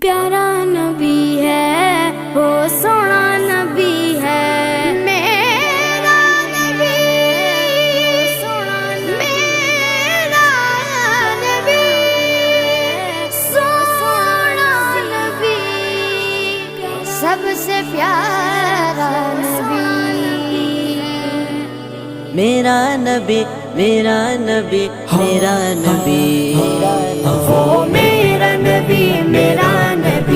प्यारा नबी है वो सोना नबी है मेरा नबी सोना मेरा नबी सोना नबी सबसे प्यारा नबी मेरा नबी मेरा नबी मेरा नबी वो मेरा नबी